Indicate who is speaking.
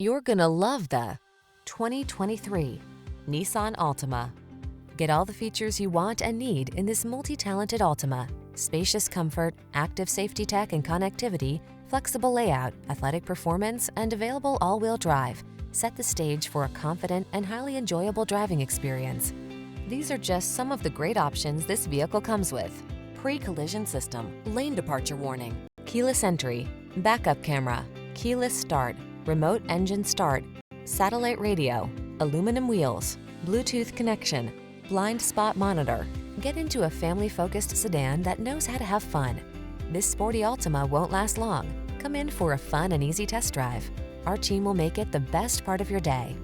Speaker 1: You're gonna love the 2023 Nissan Altima. Get all the features you want and need in this multi-talented Altima. Spacious comfort, active safety tech and connectivity, flexible layout, athletic performance, and available all-wheel drive set the stage for a confident and highly enjoyable driving experience. These are just some of the great options this vehicle comes with: pre-collision system, lane departure warning, keyless entry, backup camera, keyless start, remote engine start, satellite radio, aluminum wheels, Bluetooth connection, blind spot monitor. Get into a family-focused sedan that knows how to have fun. This sporty Altima won't last long. Come in for a fun and easy test drive. Our team will make it the best part of your day.